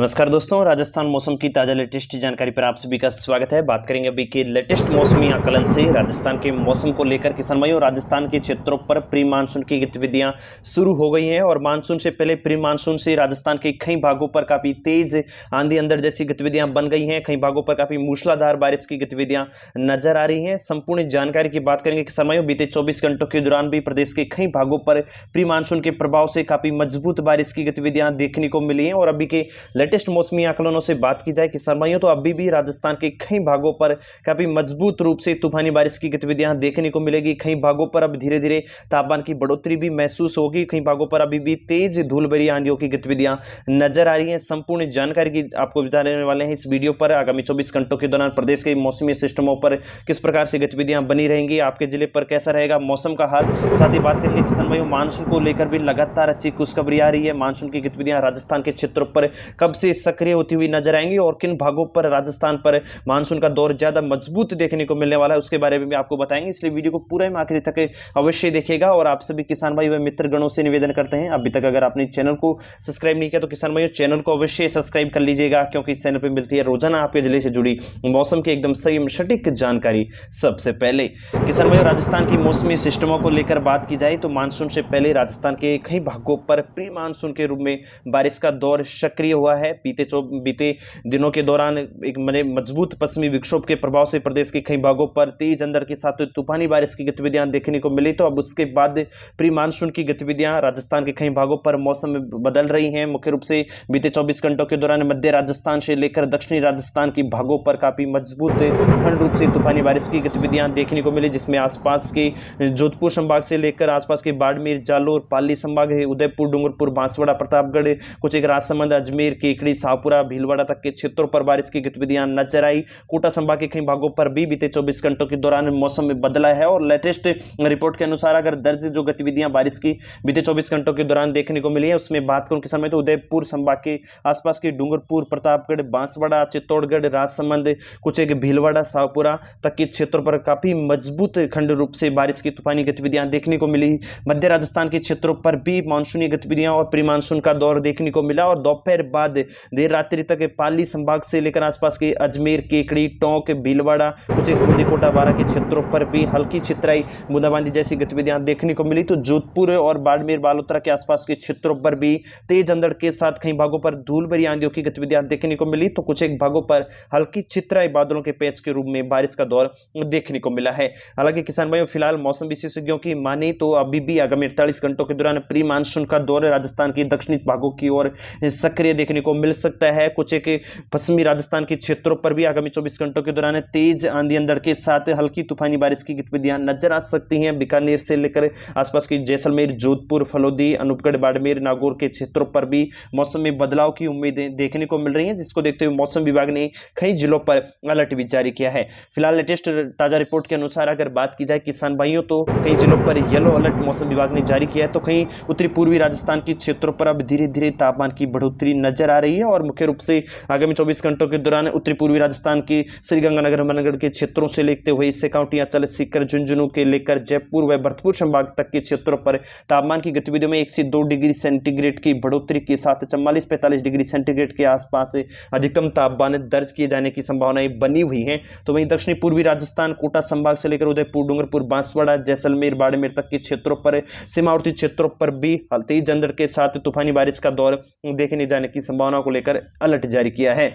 नमस्कार दोस्तों, राजस्थान मौसम की ताज़ा लेटेस्ट जानकारी पर आप सभी का स्वागत है। बात करेंगे अभी के लेटेस्ट मौसमी आकलन से राजस्थान के मौसम को लेकर किसान भाइयों, राजस्थान के क्षेत्रों पर प्री मानसून की गतिविधियां शुरू हो गई हैं और मानसून से पहले प्री मानसून से राजस्थान के कई भागों पर काफ़ी तेज आंधी अंदर जैसी गतिविधियां बन गई हैं। कई भागों पर काफ़ी मूसलाधार बारिश की गतिविधियां नजर आ रही हैं। संपूर्ण जानकारी की बात करेंगे किसान भाइयों, बीते 24 घंटों के दौरान भी प्रदेश के कई भागों पर प्री मानसून के प्रभाव से काफ़ी मजबूत बारिश की गतिविधियां देखने को मिली हैं। और अभी के लेटेस्ट मौसमी आकलनों से बात की जाए किसान भाइयों, तो अभी भी राजस्थान के कई भागों पर काफी मजबूत रूप से तूफानी बारिश की गतिविधियां देखने को मिलेगी। कई भागों पर अब धीरे धीरे तापमान की बढ़ोतरी भी महसूस होगी। कई भागों पर अभी भी तेज धूल भरी आंधियों की गतिविधियां नजर आ रही हैं। संपूर्ण जानकारी की आपको बताने वाले हैं इस वीडियो पर। आगामी 24 घंटों के दौरान प्रदेश के मौसमी सिस्टमों पर किस प्रकार से गतिविधियां बनी रहेंगी, आपके जिले पर कैसा रहेगा मौसम का हाल। साथ ही बात करेंगे किसान भाइयों, मानसून को लेकर भी लगातार अच्छी खुशखबरी आ रही है। मानसून की गतिविधियां राजस्थान के क्षेत्रों पर कब से सक्रिय होती हुई नजर आएंगी और किन भागों पर राजस्थान पर मानसून का दौर ज्यादा मजबूत देखने को मिलने वाला है, उसके बारे में भी आपको बताएंगे। इसलिए वीडियो को पूरा आखिरी तक अवश्य देखिएगा। और आप सभी किसान भाई व मित्रगणों से निवेदन करते हैं, अभी तक अगर आपने चैनल को सब्सक्राइब नहीं किया तो किसान भाइयों चैनल को अवश्य सब्सक्राइब कर लीजिएगा, क्योंकि इस चैनल पर मिलती है रोजाना आपके जिले से जुड़ी मौसम की एकदम सही सटीक जानकारी। सबसे पहले किसान भाइयों, राजस्थान की मौसमी सिस्टमों को लेकर बात की जाए तो मानसून से पहले राजस्थान के कई भागों पर प्री मानसून के रूप में बारिश का दौर सक्रिय हुआ है। बीते दिनों के दौरान एक मजबूत पश्चिमी विक्षोभ के प्रभाव से प्रदेश के कई भागों पर तेज अंधड़ के साथ तूफानी बारिश की गतिविधियां देखने को मिली। तो अब उसके बाद प्री मानसून की गतिविधियां राजस्थान के कई भागों पर मौसम में बदल रही हैं। मुख्य रूप से बीते 24 घंटों के दौरान मध्य राजस्थान से लेकर दक्षिणी राजस्थान की भागों पर काफी मजबूत खंड रूप से तूफानी बारिश की गतिविधियां देखने को मिली, जिसमें आसपास के जोधपुर संभाग से लेकर आसपास के बाड़मेर, जालोर, पाली संभाग, उदयपुर, डूंगरपुर, बांसवाड़ा, प्रतापगढ़, कुछ एक राजसमंद, अजमेर, केकड़ी, शाहपुरा, भीलवाड़ा तक के क्षेत्रों पर बारिश की गतिविधियां नजर आई। कोटा संभाग के कई भागों पर भी बीते 24 घंटों के दौरान मौसम में बदला है। और लेटेस्ट रिपोर्ट के अनुसार अगर दर्ज जो गतिविधियां बारिश की बीते 24 घंटों के दौरान देखने को मिली है, उसमें बात करूं किसान भाई तो उदयपुर संभाग के आसपास के डूंगरपुर, प्रतापगढ़, बांसवाड़ा, चित्तौड़गढ़, राजसमंद, कुछ एक भीलवाड़ा, शाहपुरा तक के क्षेत्रों पर काफी मजबूत खंड रूप से बारिश की तूफानी गतिविधियां देखने को मिली। मध्य राजस्थान के क्षेत्रों पर भी मानसूनी गतिविधियां और प्री मानसून का दौर देखने को मिला। और दोपहर बाद देर रात्रि तक पाली संभाग से लेकर आसपास के अजमेर, केकड़ी, टोंक, भीलवाड़ा, कुछ बूंदी, कोटा, बारा के क्षेत्रों पर भी हल्की छितराई, बूंदाबांदी जैसी गतिविधियां देखने को मिली। तो जोधपुर और बाड़मेर, बालोतरा के आसपास के क्षेत्रों पर भी तेज अंधड़ के साथ कई भागों पर धूल भरी आंधियों की गतिविधियां देखने को मिली। तो कुछ एक भागों पर हल्की छितराई बादलों के पैच के रूप में बारिश का दौर देखने को मिला है। हालांकि किसान भाइयों, फिलहाल मौसम विशेषज्ञों की माने तो अभी भी आगामी 48 घंटों के दौरान प्री मानसून का दौर राजस्थान की दक्षिणी भागों की ओर सक्रिय देखने को मिल सकता है। कुछ एक पश्चिमी राजस्थान के क्षेत्रों पर भी आगामी 24 घंटों के दौरान तेज आंधी अंधड़ के साथ हल्की तूफानी बारिश की गतिविधियां नजर आ सकती हैं। बीकानेर से लेकर आसपास की जैसलमेर, जोधपुर, फलोदी, अनूपगढ़, बाड़मेर, नागौर के क्षेत्रों पर भी मौसम में बदलाव की उम्मीदें देखने को मिल रही हैं, जिसको देखते हुए मौसम विभाग ने कई जिलों पर अलर्ट भी जारी किया है। फिलहाल लेटेस्ट ताजा रिपोर्ट के अनुसार अगर बात की जाए किसान भाइयों, तो कई जिलों पर येलो अलर्ट मौसम विभाग ने जारी किया है। तो कहीं उत्तरी पूर्वी राजस्थान के क्षेत्रों पर अब धीरे धीरे तापमान की बढ़ोतरी नजर आ रही है। और मुख्य रूप से आगामी 24 घंटों के दौरान उत्तरी पूर्वी राजस्थान के श्रीगंगानगर, मनगढ़ के क्षेत्रों से लेते हुए सेकाउंटी, अंचल, सीकर, झुंझुनू के लेकर जयपुर व भरतपुर संभाग तक के क्षेत्रों पर तापमान की गतिविधियों में 1 से 2 डिग्री सेंटीग्रेड की बढ़ोतरी के साथ 44-45 डिग्री सेंटीग्रेड के आसपास अधिकतम तापमान दर्ज किए जाने की संभावनाएं बनी हुई हैं। तो वहीं दक्षिणी पूर्वी राजस्थान, कोटा संभाग से लेकर उदयपुर, डूंगरपुर, बांसवाड़ा, जैसलमेर, बाड़मेर तक के क्षेत्रों पर, सीमावर्ती क्षेत्रों पर भी तेज अंधड़ के साथ तूफानी बारिश का दौर देखने जाने की संभावना को लेकर अलर्ट जारी किया है।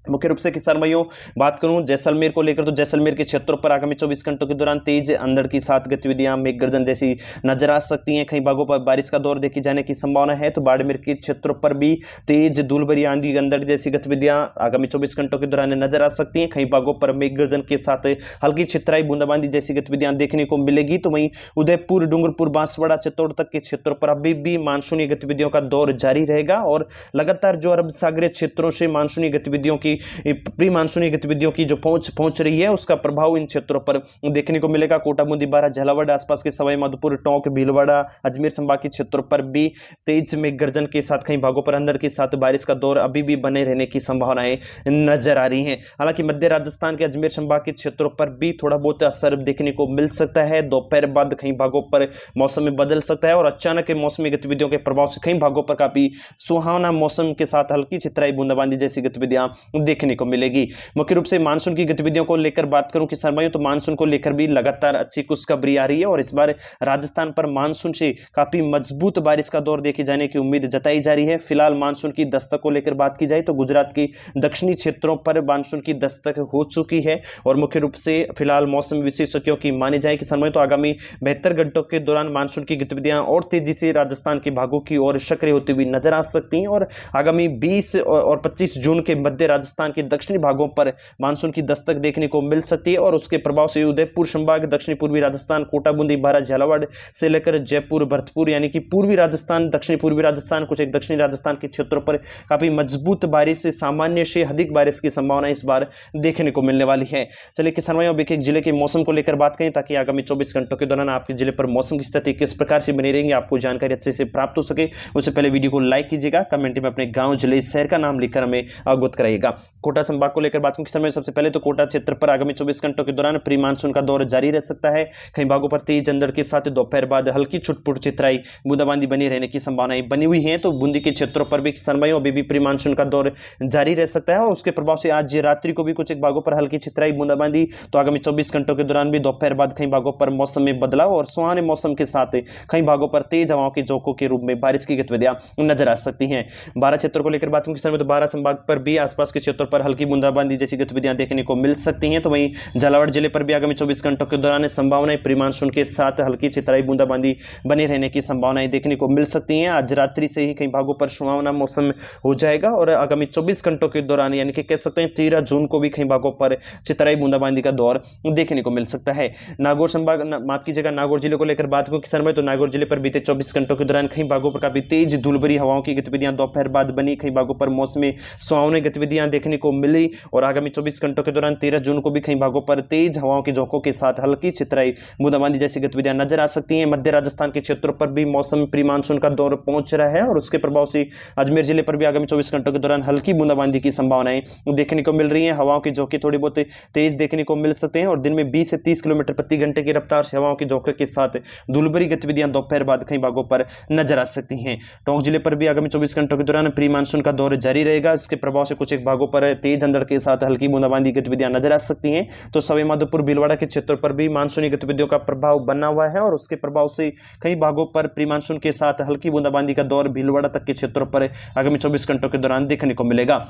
मुख्य रूप से किसान भाइयों बात करूं जैसलमेर को लेकर, तो जैसलमेर के क्षेत्रों पर आगामी 24 घंटों के दौरान तेज अंधड़ के साथ गतिविधियां मेघ गर्जन जैसी नजर आ सकती हैं। कई भागों पर बारिश का दौर देखी जाने की संभावना है। तो बाड़मेर के क्षेत्रों पर भी तेज धूल भरी आंधी अंधड़ जैसी गतिविधियां आगामी 24 घंटों के दौरान नजर आ सकती हैं। कई भागों पर मेघ गर्जन के साथ हल्की छितराई, बूंदाबांदी जैसी गतिविधियां देखने को मिलेगी। तो वहीं उदयपुर, डूंगरपुर, बांसवाड़ा, चित्तौड़ तक के क्षेत्रों पर अभी भी मानसूनी गतिविधियों का दौर जारी रहेगा। और लगातार जो अरब सागरीय क्षेत्रों से मानसूनी गतिविधियों की की प्री मानसूनी गतिविधियों की जो पहुंच रही है उसका प्रभाव इन क्षेत्रों पर देखने को मिलेगा। कोटा, बूंदी, बारा, झालावाड़, आसपास के सवाई माधोपुर, टोंक, भीलवाड़ा, अजमेर संभाग के क्षेत्रों पर भी तेज में गर्जन के साथ कई भागों पर अंधड़ के साथ बारिश का दौर अभी भी बने रहने की संभावनाएं नजर आ रही हैं। हालांकि मध्य राजस्थान के अजमेर संभाग के क्षेत्रों पर भी थोड़ा बहुत असर देखने को मिल सकता है। दोपहर बाद कई भागों पर मौसम में बदल सकता है और अचानक मौसमी गतिविधियों के प्रभाव से कई भागों पर काफी सुहावना मौसम के साथ हल्की छितराई, बूंदाबांदी जैसी गतिविधियां देखने को मिलेगी। मुख्य रूप से मानसून की गतिविधियों को लेकर बात करूं किसान भाइयों, तो मानसून को लेकर भी लगातार अच्छी खुशखबरी आ रही है और इस बार राजस्थान पर मानसून से काफी मजबूत बारिश का दौर देखे जाने की उम्मीद जताई जा रही है। फिलहाल मानसून की दस्तक को लेकर बात की जाए तो गुजरात के दक्षिणी क्षेत्रों पर मानसून की दस्तक हो चुकी है और मुख्य रूप से फिलहाल मौसम विशेषज्ञों की माने जाए कि समय तो आगामी 72 घंटों के दौरान मानसून की गतिविधियां और तेजी से राजस्थान के भागों की ओर सक्रिय होती हुई नजर आ सकती हैं और आगामी 20 और 25 जून के मध्य राजस्थान के दक्षिणी भागों पर मानसून की दस्तक देखने को मिल सकती है और उसके प्रभाव से उदयपुर संभाग, दक्षिणी पूर्वी राजस्थान, कोटा, बूंदी, बारा, झालावाड़ से लेकर जयपुर, भरतपुर यानी कि पूर्वी राजस्थान, दक्षिणी पूर्वी राजस्थान, कुछ एक दक्षिणी राजस्थान के क्षेत्रों पर काफी मजबूत बारिश से सामान्य से अधिक बारिश की संभावना इस बार देखने को मिलने वाली है। चलिए किसान भाइयों, अब एक जिले के मौसम को लेकर बात करें ताकि आगामी 24 घंटों के दौरान आपके जिले पर मौसम की स्थिति किस प्रकार से बनी रहेंगे, आपको जानकारी अच्छे से प्राप्त हो सके। उससे पहले वीडियो को लाइक कीजिएगा, कमेंट में अपने गांव, जिले, शहर का नाम लिखकर हमें अवगत कराइएगा। कोटा संभाग को लेकर बात करूं किसान भाइयों, सबसे पहले तो कोटा क्षेत्र पर आगामी 24 घंटों के दौरान प्री मानसून का दौर जारी रह सकता है। कई भागों पर तेज अंधड़ के साथ दोपहर बाद हल्की छुटपुट चितराई, बूंदाबांदी बनी रहने की संभावनाएं बनी हुई हैं। तो बूंदी के क्षेत्रों पर भी किसान भाइयों अभी भी प्री मानसून का दौर जारी रह सकता है और उसके प्रभाव से आज रात्रि को भी कुछ एक भागों पर हल्की छितराई, बूंदाबांदी। तो आगामी 24 घंटों के दौरान भी दोपहर बाद कई भागों पर मौसम में बदलाव और सुहाने मौसम के साथ कई भागों पर तेज हवाओं के झोंकों के रूप में बारिश की गतिविधियां नजर आ सकती हैं। बारह क्षेत्रों को लेकर बात करूं किसान भाइयों, तो बारह संभाग पर भी आसपास के क्षेत्रों पर हल्की बूंदाबांदी जैसी गतिविधियां देखने को मिल सकती हैं। तो वहीं झालावाड़ जिले पर भी आगामी 24 घंटों के दौरान संभावनाएं प्री मानसून के साथ हल्की छितराई, बूंदाबांदी बने रहने की संभावनाएं देखने को मिल सकती हैं। आज रात्रि से ही कई भागों पर सुहावना मौसम हो जाएगा और आगामी 24 घंटों के दौरान यानी कि कह सकते हैं 13 जून को भी कई भागों पर छितराई, बूंदाबांदी का दौर देखने को मिल सकता है। नागौर संभाग, माफ कीजिएगा, नागौर जिले को लेकर बात करूं किसान भाई, तो नागौर जिले पर बीते 24 घंटों के दौरान कई भागों पर काफी तेज धूलभरी हवाओं की गतिविधियां दोपहर बाद बनी। कई भागों पर मौसमी सुहावनी गतिविधियां देखने को मिली और आगामी 24 घंटों के दौरान 13 जून को भी कई भागों पर तेज हवाओं के झोंकों के साथ हल्की छितराई, बूंदाबांदी जैसी गतिविधियां नजर आ सकती हैं। मध्य राजस्थान के क्षेत्रों पर भी मौसम प्री मानसून का दौर पहुंच रहा है और उसके प्रभाव से अजमेर जिले पर भी आगामी 24 घंटों के दौरान हल्की बूंदाबांदी की संभावनाएं देखने को मिल रही हैं। हवाओं के झोंके थोड़ी बहुत तेज देखने को मिल सकते हैं और दिन में 20 से 30 किलोमीटर प्रति घंटे की रफ्तार से हवाओं के झोंके के साथ धूलभरी गतिविधियां दोपहर बाद कई भागों पर नजर आ सकती हैं। टोंक जिले पर भी आगामी 24 घंटों के दौरान प्री मानसून का दौर जारी रहेगा। इसके प्रभाव से कुछ एक भागों पर तेज अंधड़ के साथ हल्की बूंदाबांदी गतिविधियां नजर आ सकती हैं। तो सवाई माधोपुर, भीलवाड़ा के क्षेत्रों पर भी मानसूनी गतिविधियों का प्रभाव बना हुआ है और उसके प्रभाव से कई भागों पर प्री मानसून के साथ हल्की बूंदाबांदी का दौर भीलवाड़ा तक के क्षेत्रों पर आगामी 24 घंटों के दौरान देखने को मिलेगा।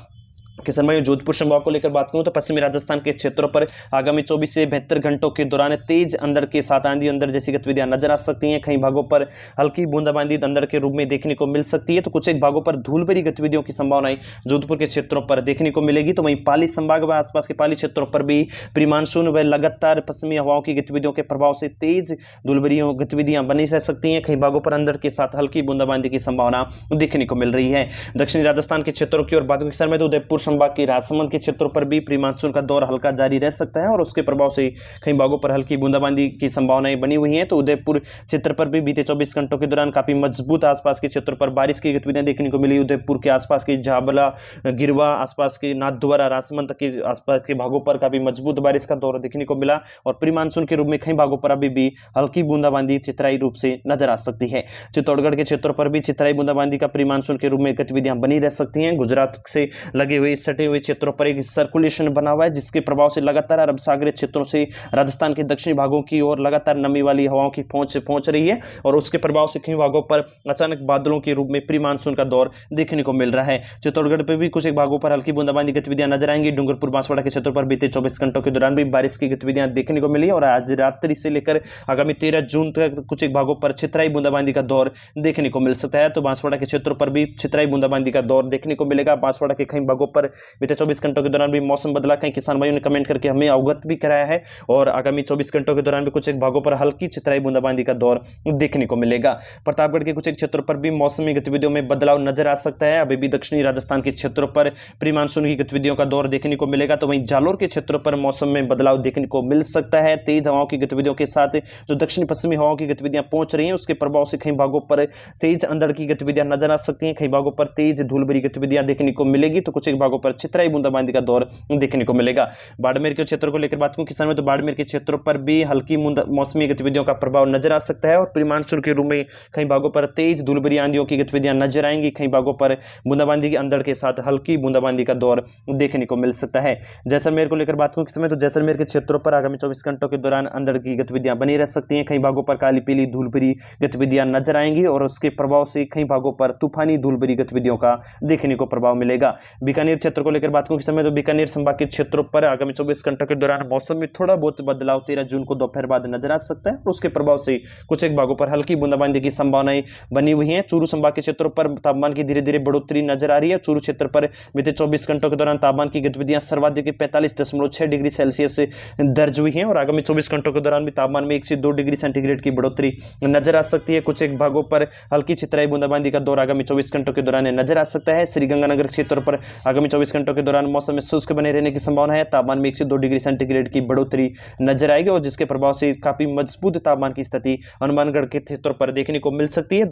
किसान भाइयों, जोधपुर संभाग को लेकर बात करूं तो पश्चिमी राजस्थान के क्षेत्रों पर आगामी 24 से 72 घंटों के दौरान तेज अंधड़ के साथ आंधी अंधड़ जैसी गतिविधियां नजर आ सकती हैं। कई भागों पर हल्की बूंदाबांदी अंधड़ के रूप में देखने को मिल सकती है। तो कुछ एक भागों पर धूलभरी गतिविधियों की संभावनाएं जोधपुर के क्षेत्रों पर देखने को मिलेगी। तो वहीं पाली संभाग व आसपास के पाली क्षेत्रों पर भी प्री मानसून व लगातार पश्चिमी हवाओं की गतिविधियों के प्रभाव से तेज धूलभरी गतिविधियां बनी रह सकती हैं। कई भागों पर अंधड़ के साथ हल्की बूंदाबांदी की संभावना देखने को मिल रही है। दक्षिणी राजस्थान के क्षेत्रों की ओर बात किसान में तो उदयपुर संभाग की राजसमंद के क्षेत्रों पर भी प्री मानसून का दौर हल्का जारी रह सकता है और उसके प्रभाव से कई भागों पर हल्की बूंदाबांदी की संभावनाएं बनी हुई हैं। तो उदयपुर क्षेत्र पर भी बीते 24 घंटों के दौरान काफी मजबूत आसपास के क्षेत्रों पर बारिश की गतिविधियां देखने को मिली। उदयपुर के आसपास के झाबला, गिरवा, आसपास के नाथद्वारा, राजसमंद तक के आसपास के भागों पर काफी मजबूत बारिश का दौर देखने को मिला और प्री मानसून के रूप में कई भागों पर अभी भी हल्की बूंदाबांदी चितराई रूप से नजर आ सकती है। चित्तौड़गढ़ के क्षेत्रों पर भी चितराई बूंदाबांदी का प्री मानसून के रूप में गतिविधियां बनी रह सकती हैं। गुजरात से लगे हुए सटे हुए क्षेत्रों पर एक सर्कुलेशन बना हुआ है जिसके प्रभाव से लगातार अरब सागरीय क्षेत्रों से राजस्थान के दक्षिणी भागों की ओर लगातार नमी वाली हवाओं की पहुंच रही है और उसके प्रभाव से कई भागों पर अचानक बादलों के रूप में प्री मानसून का दौर देखने को मिल रहा है। चित्तौड़गढ़ पर भी कुछ एक भागों पर हल्की बूंदाबांदी गतिविधियां नजर आएंगी। डूंगरपुर, बांसवाड़ा के क्षेत्रों पर बीते 24 घंटों के दौरान भी बारिश की गतिविधियां देखने को मिली और आज रात्रि से लेकर आगामी 13 जून तक कुछ एक भागों पर छितराई बूंदाबांदी का दौर देखने को मिल सकता है। तो बांसवाड़ा के क्षेत्रों पर भी छितराई बूंदाबांदी का दौर देखने को मिलेगा। बांसवाड़ा के कई भागों पर बीते 24 घंटों के दौरान भी मौसम बदला, कई किसान भाइयों ने कमेंट करके हमें अवगत भी कराया है। और आगामी 24 घंटों के दौरान भी कुछ एक भागों पर हल्की चितराई बूंदाबांदी का दौर देखने को मिलेगा। प्रतापगढ़ के कुछ एक क्षेत्रों पर भी मौसमी गतिविधियों में बदलाव नजर आ सकता है। अभी भी दक्षिणी राजस्थान के क्षेत्रों पर प्री मानसून की गतिविधियों का दौर देखने को मिलेगा, तो वहीं जालोर के क्षेत्रों पर मौसम में बदलाव देखने को मिल सकता है। तेज हवाओं की गतिविधियों के साथ जो दक्षिणी पश्चिमी हवाओं की गतिविधियां पहुंच रही हैं, उसके प्रभाव से कई भागों पर तेज अंधड़ की गतिविधियां नजर आ सकती हैं, कई भागों पर तेज धूल भरी गतिविधियां देखने को मिलेगी, तो कुछ एक भागों पर छितराई बूंदाबांदी का दौर देखने को मिलेगा। बाड़मेर के क्षेत्रों को लेकर बात करूं किसान में, तो बाड़मेर के क्षेत्रों पर भी हल्की मौसमी गतिविधियों का प्रभाव नजर आ सकता है और प्री मानसून के रूप में कई भागों पर तेज धूल भरी आंधियों की गतिविधियां नजर आएंगी, कई भागों पर बूंदाबांदी के अंधड़ के साथ हल्की बूंदाबांदी का दौर देखने को मिल सकता है। जैसलमेर को लेकर बात करूं किस समय, तो जैसलमेर के क्षेत्रों पर आगामी 24 घंटों के दौरान अंधड़ की गतिविधियां बनी रह सकती हैं, कई भागों पर काली पीली धूल भरी गतिविधियां नजर आएंगी और उसके प्रभाव से कई भागों पर तूफानी धूल भरी गतिविधियों का देखने को प्रभाव मिलेगा। बीकानेर क्षेत्र को लेकर बात करूं किस समय, तो बीकानेर संभाग के क्षेत्रों पर आगामी 24 घंटों के दौरान मौसम में थोड़ा बहुत बदलाव 13 जून को दोपहर बाद नजर आ सकता है और उसके प्रभाव से कुछ एक भागों पर हल्की बूंदाबांदी की संभावनाएं बनी हुई हैं। चूरू संभाग के क्षेत्रों पर तापमान की धीरे धीरे बढ़ोतरी नजर आ रही है। चूरू क्षेत्र पर बीते 24 घंटों के दौरान तापमान की गतिविधियां सर्वाधिक 45.6 डिग्री सेल्सियस से दर्ज हुई हैं और आगामी 24 घंटों के दौरान भी तापमान में 1 से 2 डिग्री सेंटीग्रेड की बढ़ोतरी नजर आ सकती है। कुछ एक भागों पर हल्की छितराई बूंदाबांदी का दौर आगामी 24 घंटों के दौरान नजर आ सकता है। श्रीगंगानगर क्षेत्र पर आगामी 24 घंटों के दौरान मौसम में शुष्क बने रहने की संभावना है। तापमान में 1 से 2 डिग्री सेंटीग्रेड की बढ़ोतरी नजर आएगी और जिसके प्रभाव से काफी मजबूत तापमान की स्थिति हनुमानगढ़ के क्षेत्रों पर देखने को मिल सकती है।